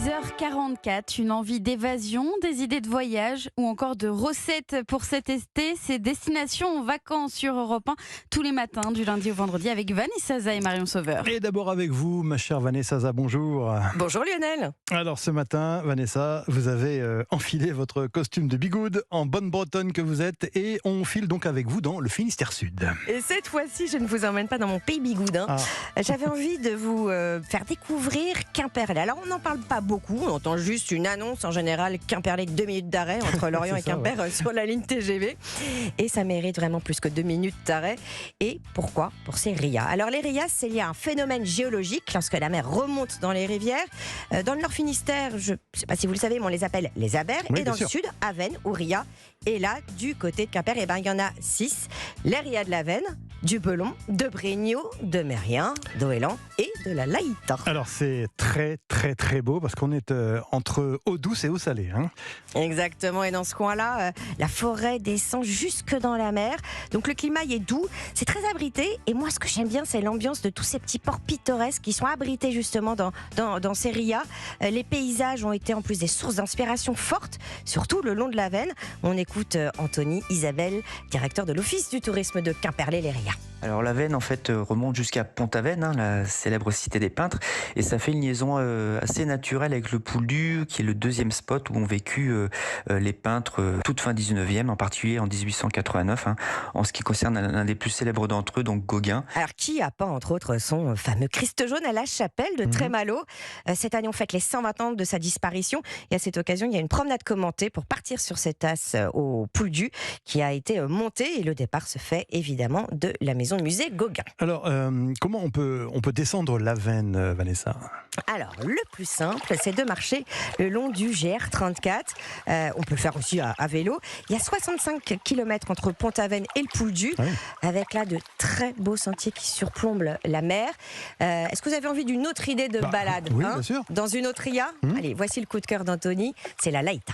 6h44, une envie d'évasion, des idées de voyage ou encore de recettes pour cet été. C'est Destination Vacances sur Europe 1 tous les matins du lundi au vendredi avec Vanessa Zaza et Marion Sauveur. Et d'abord avec vous, ma chère Vanessa Zaza, bonjour. Bonjour Lionel. Alors ce matin, Vanessa, vous avez enfilé votre costume de bigoud en bonne bretonne que vous êtes et on file donc avec vous dans le Finistère Sud. Et cette fois-ci, je ne vous emmène pas dans mon pays bigoud. J'avais envie de vous faire découvrir Quimperlé. Alors on n'en parle pas beaucoup, on entend juste une annonce en général Quimperlé 2 minutes d'arrêt entre Lorient et Quimper sur la ligne TGV. Et ça mérite vraiment plus que 2 minutes d'arrêt. Et pourquoi ? Pour ces rias. Alors les rias, c'est lié à un phénomène géologique lorsque la mer remonte dans les rivières. Dans le Nord Finistère, je ne sais pas si vous le savez, mais on les appelle les abers. Oui, et dans bien le sûr. sud, Avesnes ou Ria. Et là, du côté de Quimper, il y en a 6. Les rias de l'Avesnes, du Belon, de Brignoud, de Mérien, d'Oélan et de la Laïta. Alors c'est très très très beau parce qu'on est entre eau douce et eau salée. Exactement, et dans ce coin-là, la forêt descend jusque dans la mer. Donc le climat y est doux, c'est très abrité. Et moi, ce que j'aime bien, c'est l'ambiance de tous ces petits ports pittoresques qui sont abrités justement dans ces rias. Les paysages ont été en plus des sources d'inspiration fortes, surtout le long de l'Avesnes. On écoute Anthony Isabelle, directeur de l'Office du tourisme de Quimperlé-les-Rias. Alors l'Avesnes en fait remonte jusqu'à Pont-Aven, la célèbre cité des peintres, et ça fait une liaison assez naturelle avec le Pouldu, qui est le deuxième spot où ont vécu les peintres toute fin 19e, en particulier en 1889, en ce qui concerne l'un des plus célèbres d'entre eux, donc Gauguin. Alors qui a peint entre autres son fameux Christ jaune à la chapelle de Trémalo. Cette année on fête les 120 ans de sa disparition, et à cette occasion il y a une promenade commentée pour partir sur cet as au Pouldu qui a été montée, et le départ se fait évidemment de la maison de musée Gauguin. Alors comment on peut descendre l'Avesnes, Vanessa ? Alors, le plus simple, c'est de marcher le long du GR34. On peut le faire aussi à vélo. Il y a 65 km entre Pont-Aven et le Pouldu, avec là de très beaux sentiers qui surplombent la mer. Est-ce que vous avez envie d'une autre idée de balade ? Oui, bien sûr. Dans une autre ria ? Allez, voici le coup de cœur d'Anthony, c'est la Laïta.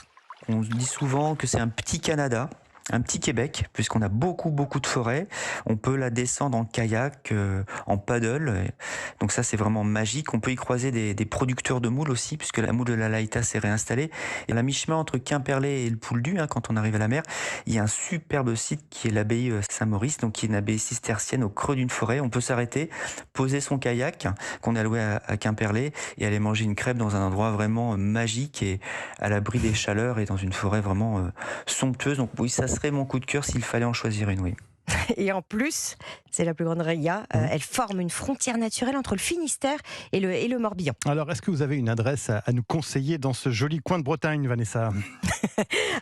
On dit souvent que c'est un petit Canada, un petit Québec, puisqu'on a beaucoup de forêts. On peut la descendre en kayak, en paddle. Donc ça, c'est vraiment magique. On peut y croiser des producteurs de moules aussi, puisque la moule de la Laïta s'est réinstallée. Et à la mi-chemin entre Quimperlé et le Pouldu, quand on arrive à la mer, il y a un superbe site qui est l'abbaye Saint-Maurice, donc qui est une abbaye cistercienne au creux d'une forêt. On peut s'arrêter, poser son kayak qu'on a loué à Quimperlé et aller manger une crêpe dans un endroit vraiment magique et à l'abri des chaleurs et dans une forêt vraiment somptueuse. Donc oui, ça serait mon coup de cœur s'il fallait en choisir une, oui. Et en plus, c'est la plus grande ria, elle forme une frontière naturelle entre le Finistère et le Morbihan. Alors est-ce que vous avez une adresse à nous conseiller dans ce joli coin de Bretagne, Vanessa ?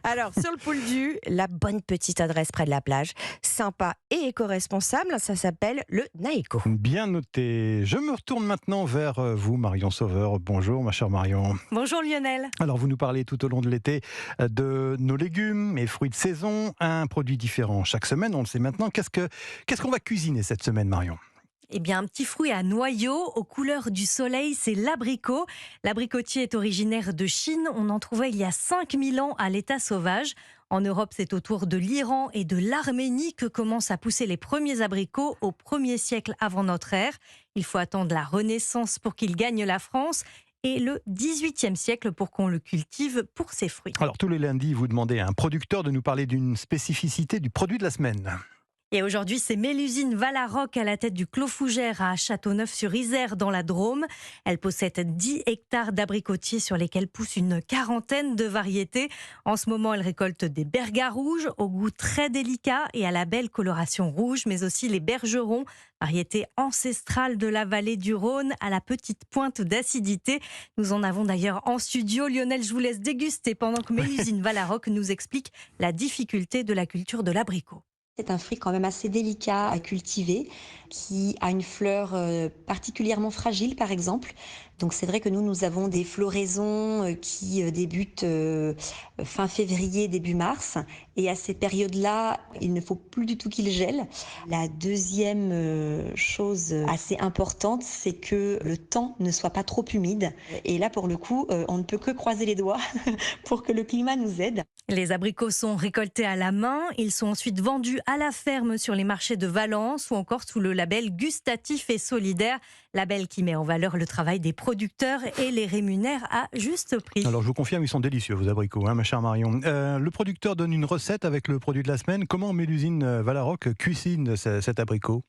Alors, sur le Pouldu, la bonne petite adresse près de la plage, sympa et éco-responsable, ça s'appelle le Naéco. Bien noté. Je me retourne maintenant vers vous, Marion Sauveur. Bonjour, ma chère Marion. Bonjour Lionel. Alors, vous nous parlez tout au long de l'été de nos légumes et fruits de saison, un produit différent chaque semaine, on le sait maintenant. Qu'est-ce qu'on va cuisiner cette semaine, Marion ? Eh bien, un petit fruit à noyaux, aux couleurs du soleil, c'est l'abricot. L'abricotier est originaire de Chine. On en trouvait il y a 5000 ans à l'état sauvage. En Europe, c'est autour de l'Iran et de l'Arménie que commencent à pousser les premiers abricots au 1er siècle avant notre ère. Il faut attendre la Renaissance pour qu'il gagne la France et le 18e siècle pour qu'on le cultive pour ses fruits. Alors, tous les lundis, vous demandez à un producteur de nous parler d'une spécificité du produit de la semaine. Et aujourd'hui, c'est Mélusine Valaroc à la tête du Clos Fougères à Châteauneuf-sur-Isère dans la Drôme. Elle possède 10 hectares d'abricotiers sur lesquels poussent une quarantaine de variétés. En ce moment, elle récolte des bergas rouges au goût très délicat et à la belle coloration rouge, mais aussi les bergerons, variété ancestrale de la vallée du Rhône à la petite pointe d'acidité. Nous en avons d'ailleurs en studio. Lionel, je vous laisse déguster pendant que Mélusine Valaroc nous explique la difficulté de la culture de l'abricot. C'est un fruit quand même assez délicat à cultiver, qui a une fleur particulièrement fragile par exemple. Donc c'est vrai que nous avons des floraisons qui débutent fin février, début mars. Et à ces périodes-là, il ne faut plus du tout qu'il gèle. La deuxième chose assez importante, c'est que le temps ne soit pas trop humide. Et là, pour le coup, on ne peut que croiser les doigts pour que le climat nous aide. Les abricots sont récoltés à la main. Ils sont ensuite vendus à la ferme sur les marchés de Valence ou encore sous le label gustatif et solidaire, label qui met en valeur le travail des producteurs et les rémunère à juste prix. Alors je vous confirme, ils sont délicieux vos abricots, hein, ma chère Marion. Le producteur donne une recette avec le produit de la semaine. Comment Mélusine Valaroc cuisine cet abricot ?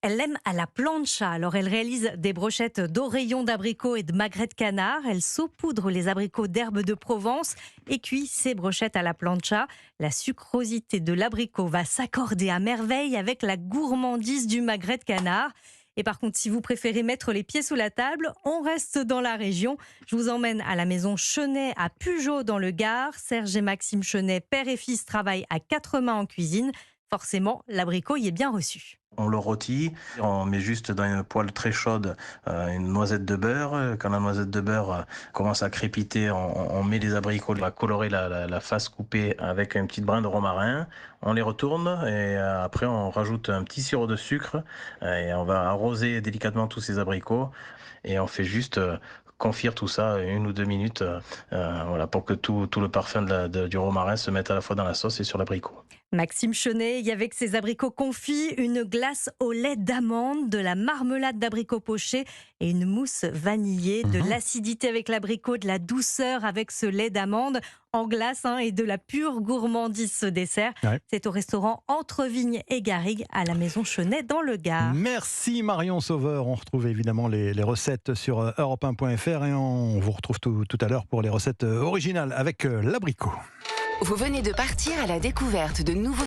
Elle l'aime à la plancha, alors elle réalise des brochettes d'oreillons d'abricots et de magrets de canard. Elle saupoudre les abricots d'herbes de Provence et cuit ses brochettes à la plancha. La sucrosité de l'abricot va s'accorder à merveille avec la gourmandise du magret de canard. Et par contre, si vous préférez mettre les pieds sous la table, on reste dans la région. Je vous emmène à la maison Chenet à Pugeot dans le Gard. Serge et Maxime Chenet, père et fils, travaillent à 4 mains en cuisine. Forcément, l'abricot y est bien reçu. On le rôtit, on met juste dans une poêle très chaude une noisette de beurre. Quand la noisette de beurre commence à crépiter, on met les abricots, on va colorer la face coupée avec un petit brin de romarin. On les retourne et après on rajoute un petit sirop de sucre et on va arroser délicatement tous ces abricots et on fait juste confire tout ça 1 ou 2 minutes voilà, pour que tout le parfum du romarin se mette à la fois dans la sauce et sur l'abricot. Maxime Chenet, y avec ses abricots confits, une glace au lait d'amande, de la marmelade d'abricot poché et une mousse vanillée, de l'acidité avec l'abricot, de la douceur avec ce lait d'amande en glace et de la pure gourmandise ce dessert. Ouais. C'est au restaurant Entre Vignes et Garrigues à la maison Chenet dans le Gard. Merci Marion Sauveur. On retrouve évidemment les recettes sur europe1.fr et on vous retrouve tout à l'heure pour les recettes originales avec l'abricot. Vous venez de partir à la découverte de nouveaux